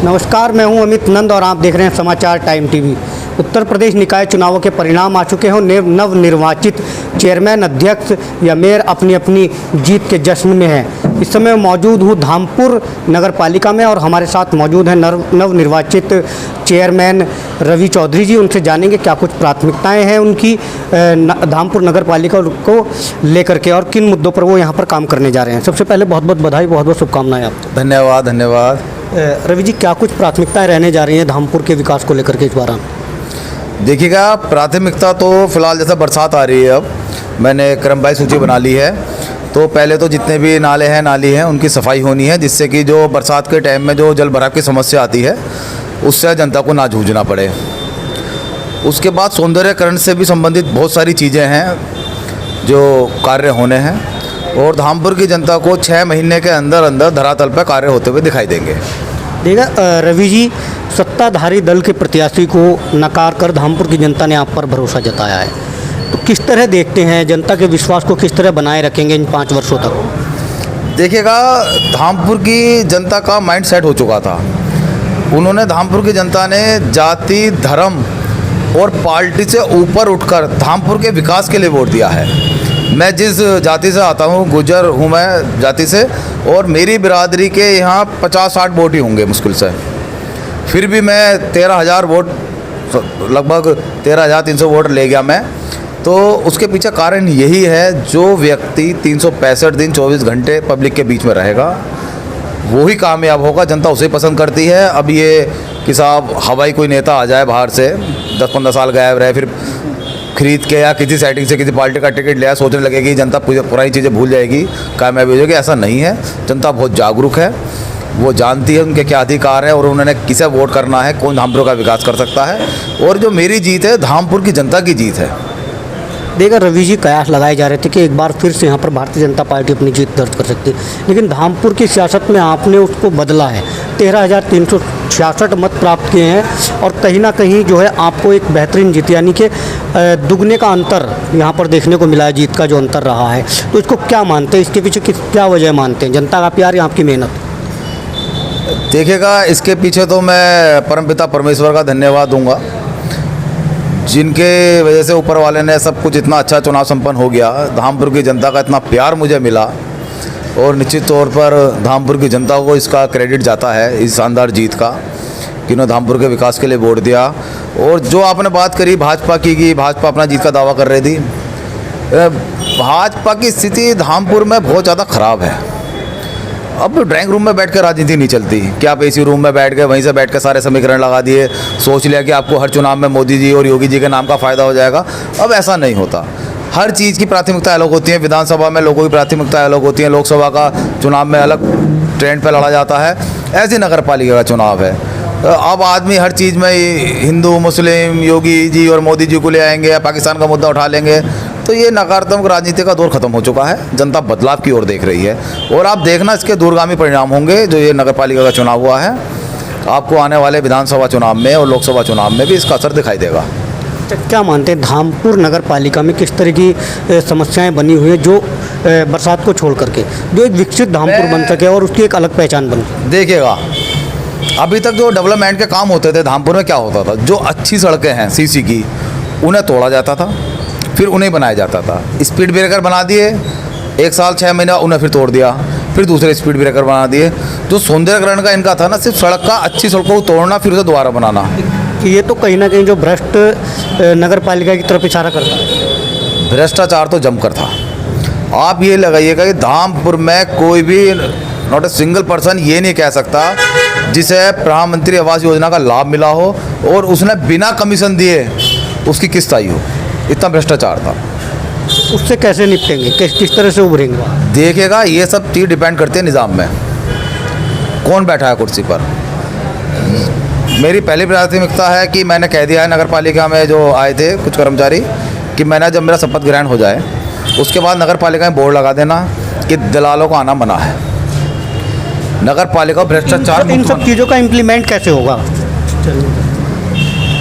नमस्कार, मैं हूं अमित नंद और आप देख रहे हैं समाचार टाइम टीवी। उत्तर प्रदेश निकाय चुनावों के परिणाम आ चुके हैं। नवनिर्वाचित चेयरमैन, अध्यक्ष या मेयर अपनी अपनी जीत के जश्न में हैं। इस समय मौजूद हूं धामपुर नगर पालिका में और हमारे साथ मौजूद हैं नवनिर्वाचित चेयरमैन रवि चौधरी जी। उनसे जानेंगे क्या कुछ प्राथमिकताएं हैं उनकी धामपुर नगर पालिका को लेकर के और किन मुद्दों पर वो यहाँ पर काम करने जा रहे हैं। सबसे पहले बहुत बहुत बधाई, बहुत बहुत शुभकामनाएं आपको। धन्यवाद धन्यवाद। रवि जी, क्या कुछ प्राथमिकताएं रहने जा रही हैं धामपुर के विकास को लेकर के इस बार? देखिएगा, प्राथमिकता तो फिलहाल जैसे बरसात आ रही है, अब मैंने क्रमवार सूची बना ली है। तो पहले तो जितने भी नाले हैं नाली हैं उनकी सफाई होनी है, जिससे कि जो बरसात के टाइम में जो जल भराव की समस्या आती है उससे जनता को ना जूझना पड़े। उसके बाद सौंदर्यकरण से भी संबंधित बहुत सारी चीज़ें हैं जो कार्य होने हैं और धामपुर की जनता को 6 महीने के अंदर अंदर धरातल पर कार्य होते हुए दिखाई देंगे। देखा रवि जी, सत्ताधारी दल के प्रत्याशी को नकार कर धामपुर की जनता ने आप पर भरोसा जताया है, तो किस तरह देखते हैं जनता के विश्वास को किस तरह बनाए रखेंगे इन 5 वर्षों तक? देखिएगा, धामपुर की जनता का माइंड सेट हो चुका था। उन्होंने धामपुर की जनता ने जाति, धर्म और पार्टी से ऊपर उठकर धामपुर के विकास के लिए वोट दिया है। मैं जिस जाति से आता हूँ, गुजर हूँ मैं जाति से, और मेरी बिरादरी के यहाँ 50-60 वोट ही होंगे मुश्किल से। फिर भी मैं 13,000 वोट, लगभग 13,300 वोट ले गया मैं। तो उसके पीछे कारण यही है, जो व्यक्ति 365 दिन 24 घंटे पब्लिक के बीच में रहेगा वो ही कामयाब होगा। जनता उसे पसंद करती है। अब ये कि साहब हवाई कोई नेता आ जाए बाहर से, 10-15 साल गायब रहे, फिर खरीद के या किसी सेटिंग से किसी पार्टी का टिकट लिया, सोचने लगेगी जनता पुरानी चीज़ें भूल जाएगी, कामयाबी हो जाएगी। ऐसा नहीं है। जनता बहुत जागरूक है, वो जानती है उनके क्या अधिकार है और उन्होंने किसे वोट करना है, कौन धामपुर का विकास कर सकता है। और जो मेरी जीत है, धामपुर की जनता की जीत है। देखा रवि जी, कयास लगाए जा रहे थे कि एक बार फिर से यहाँ पर भारतीय जनता पार्टी अपनी जीत दर्ज कर सकती है, लेकिन धामपुर की सियासत में आपने उसको बदला है। 13,366 मत प्राप्त किए हैं और कहीं ना कहीं जो है आपको एक बेहतरीन जीत, यानी कि दुगने का अंतर यहाँ पर देखने को मिला है, जीत का जो अंतर रहा है। तो इसको क्या मानते हैं, इसके पीछे क्या वजह मानते हैं? जनता का प्यार या आपकी मेहनत? देखिएगा, इसके पीछे तो मैं परमपिता परमेश्वर का धन्यवाद दूंगा, जिनके वजह से ऊपर वाले ने सब कुछ इतना अच्छा चुनाव संपन्न हो गया। धामपुर की जनता का इतना प्यार मुझे मिला और निश्चित तौर पर धामपुर की जनता को इसका क्रेडिट जाता है, इस शानदार जीत का, कि उन्होंने धामपुर के विकास के लिए वोट दिया। और जो आपने बात करी भाजपा की भाजपा अपना जीत का दावा कर रही थी, भाजपा की स्थिति धामपुर में बहुत ज़्यादा ख़राब है। अब ड्राइंग रूम में बैठ कर राजनीति नहीं चलती कि आप एसी रूम में बैठ गए, वहीं से बैठ कर सारे समीकरण लगा दिए, सोच लिया कि आपको हर चुनाव में मोदी जी और योगी जी के नाम का फ़ायदा हो जाएगा। अब ऐसा नहीं होता। हर चीज़ की प्राथमिकता अलग होती है। विधानसभा में लोगों की प्राथमिकता अलग होती है, लोकसभा का चुनाव में अलग ट्रेंड पर लड़ा जाता है। ऐसी नगर पालिका का चुनाव है। अब आदमी हर चीज़ में हिंदू, मुस्लिम, योगी जी और मोदी जी को ले आएंगे या पाकिस्तान का मुद्दा उठा लेंगे, तो ये नकारात्मक राजनीति का दौर खत्म हो चुका है। जनता बदलाव की ओर देख रही है और आप देखना इसके दूरगामी परिणाम होंगे। जो ये नगर पालिका का चुनाव हुआ है, आपको आने वाले विधानसभा चुनाव में और लोकसभा चुनाव में भी इसका असर दिखाई देगा। तो क्या मानते हैं धामपुर नगर पालिका में किस तरह की समस्याएं बनी हुई है जो बरसात को छोड़ करके जो एक विकसित धामपुर बन सके और उसकी एक अलग पहचान बने? देखिएगा, अभी तक जो डेवलपमेंट के काम होते थे धामपुर में, क्या होता था, जो अच्छी सड़कें हैं सीसी की, उन्हें तोड़ा जाता था, फिर उन्हें बनाया जाता था। स्पीड ब्रेकर बना दिए, 1 साल 6 महीना उन्हें फिर तोड़ दिया, फिर दूसरे स्पीड ब्रेकर बना दिए। जो सौंदर्यकरण का इनका था ना, सिर्फ सड़क का, अच्छी सड़कों को तोड़ना फिर उसे दोबारा बनाना। ये तो कहीं ना कहीं जो भ्रष्ट नगर पालिका की तरफ इशारा करता है। भ्रष्टाचार तो जमकर था। आप ये लगाइएगा कि धामपुर में कोई भी नॉट ए सिंगल पर्सन ये नहीं कह सकता जिसे प्रधानमंत्री आवास योजना का लाभ मिला हो और उसने बिना कमीशन दिए उसकी किस्त आई हो। इतना भ्रष्टाचार था। उससे कैसे निपटेंगे, किस तरह से उभरेंगे? देखिएगा, ये सब चीज़ डिपेंड करती है निज़ाम में, कौन बैठा है कुर्सी पर। मेरी पहली प्राथमिकता है कि मैंने कह दिया है नगर पालिका में जो आए थे कुछ कर्मचारी कि मैंने जब मेरा शपथ ग्रहण हो जाए उसके बाद नगर पालिका में बोर्ड लगा देना कि दलालों को आना मना है। नगर पालिका भ्रष्टाचार, इन सब चीज़ों का इम्प्लीमेंट कैसे होगा?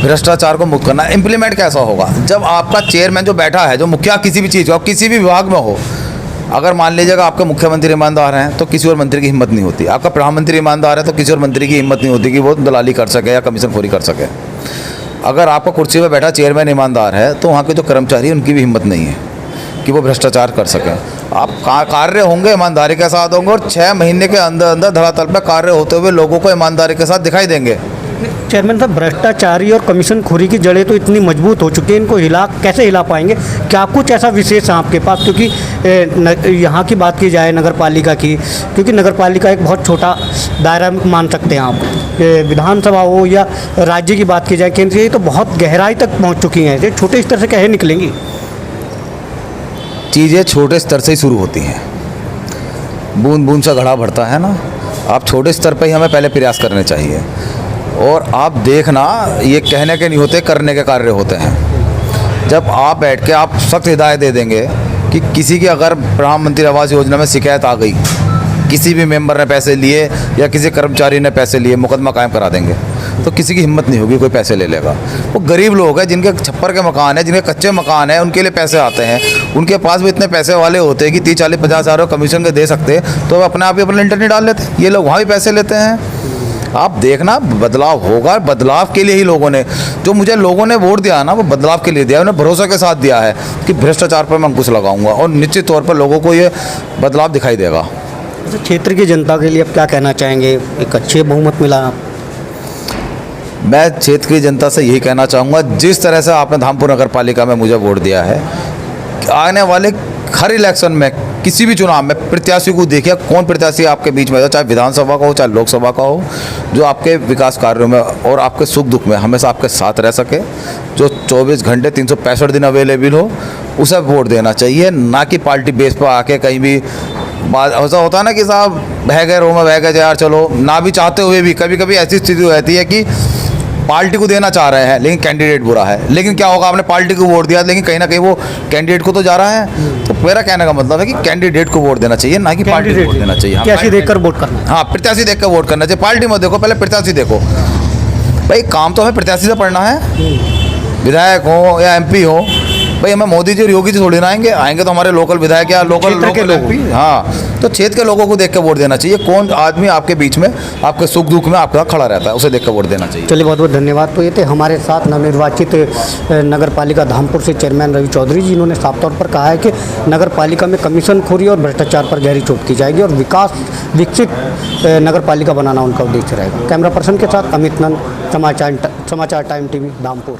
भ्रष्टाचार को मुक्त करना। इम्प्लीमेंट कैसा होगा? जब आपका चेयरमैन जो बैठा है, जो मुखिया किसी भी चीज़ का, किसी भी विभाग में हो, अगर मान लीजिएगा आपके मुख्यमंत्री ईमानदार हैं तो किसी और मंत्री की हिम्मत नहीं होती, आपका प्रधानमंत्री ईमानदार है तो किसी और मंत्री की हिम्मत नहीं होती कि वो दलाली कर सके या कमीशनखोरी कर सके। अगर आपका कुर्सी पर बैठा चेयरमैन ईमानदार है तो वहाँ के जो कर्मचारी हैं उनकी भी हिम्मत नहीं है कि वो भ्रष्टाचार कर सकें। आप कार्य होंगे ईमानदारी के साथ होंगे और 6 महीने के अंदर अंदर धरातल पर कार्य होते हुए लोगों को ईमानदारी के साथ दिखाई देंगे। चेयरमैन साहब, भ्रष्टाचारी और कमीशनखोरी की जड़ें तो इतनी मजबूत हो चुकी हैं, इनको कैसे हिला पाएंगे? क्या कुछ ऐसा विशेष है आपके पास? क्योंकि यहाँ की बात की जाए नगर पालिका की, क्योंकि नगर पालिका एक बहुत छोटा दायरा मान सकते हैं आप, विधानसभा हो या राज्य की बात की जाए केंद्रीय, तो बहुत गहराई तक पहुँच चुकी हैं। ये छोटे स्तर से कैसे निकलेंगी? चीज़ें छोटे स्तर से ही शुरू होती हैं, बूंद बूंद सा घड़ा भरता है ना। आप छोटे स्तर पर ही हमें पहले प्रयास करने चाहिए। और आप देखना, ये कहने के नहीं होते, करने के कार्य होते हैं। जब आप बैठ के आप सख्त हिदायत दे देंगे कि किसी की अगर प्रधानमंत्री आवास योजना में शिकायत आ गई, किसी भी मेंबर ने पैसे लिए या किसी कर्मचारी ने पैसे लिए, मुकदमा कायम करा देंगे। तो किसी की हिम्मत नहीं होगी कोई पैसे ले लेगा। वो गरीब लोग हैं जिनके छप्पर के मकान हैं, जिनके कच्चे मकान हैं, उनके लिए पैसे आते हैं। उनके पास भी इतने पैसे वाले होते हैं कि 30, 40, 50 हज़ार कमीशन के दे सकते, तो अपने आप ही अपने इंटरनेट डाल लेते। ये लोग वहाँ भी पैसे लेते हैं। आप देखना, बदलाव होगा। बदलाव के लिए ही लोगों ने वोट दिया ना, वो बदलाव के लिए दिया, उन्हें भरोसे के साथ दिया है कि भ्रष्टाचार पर मैं अंकुश लगाऊंगा और निश्चित तौर पर लोगों को ये बदलाव दिखाई देगा। क्षेत्र की जनता के लिए आप क्या कहना चाहेंगे? एक अच्छे बहुमत मिला। मैं क्षेत्र की जनता से यही कहना चाहूँगा, जिस तरह से आपने धामपुर नगर पालिका में मुझे वोट दिया है, आने वाले हर इलेक्शन में, किसी भी चुनाव में प्रत्याशी को देखिए, कौन प्रत्याशी आपके बीच में है, चाहे विधानसभा का हो चाहे लोकसभा का हो, जो आपके विकास कार्यों में और आपके सुख दुख में हमेशा आपके साथ रह सके, जो 24 घंटे 365 दिन अवेलेबल हो, उसे वोट देना चाहिए। ना कि पार्टी बेस पर आके कहीं भी ऐसा होता है ना कि साहब बह गए रो में बह गए यार, चलो, ना भी चाहते हुए भी कभी कभी ऐसी स्थिति रहती है कि पार्टी को देना चाह रहे हैं लेकिन कैंडिडेट बुरा है। लेकिन क्या होगा, आपने पार्टी को वोट दिया लेकिन कहीं ना कहीं वो कैंडिडेट को तो जा रहा है। तो मेरा कहने का मतलब है कि कैंडिडेट को वोट देना चाहिए, ना कि पार्टी को वोट देना चाहिए। प्रत्याशी देखकर वोट करना। हाँ, प्रत्याशी देखकर वोट करना चाहिए। पार्टी मत देखो, पहले प्रत्याशी देखो। भाई काम तो हमें प्रत्याशी से पढ़ना है, विधायक हो या MP हो। भाई हमें मोदी जी और योगी जी थोड़ी ना आएंगे तो हमारे लोकल विधायक या लोकल MP। हाँ, तो क्षेत्र के लोगों को देख के वोट देना चाहिए। कौन आदमी आपके बीच में आपके सुख दुख में आपके साथ खड़ा रहता है, उसे देख कर वोट देना चाहिए। चलिए, बहुत बहुत धन्यवाद। तो ये थे हमारे साथ नवनिर्वाचित नगर पालिका धामपुर से चेयरमैन रवि चौधरी जी, जिन्होंने साफ तौर पर कहा है कि नगर पालिका में कमीशनखोरी और भ्रष्टाचार पर गहरी चोट की जाएगी और विकसित नगर पालिका बनाना उनका उद्देश्य रहेगा। कैमरा पर्सन के साथ अमित नंद, समाचार टाइम TV, धामपुर।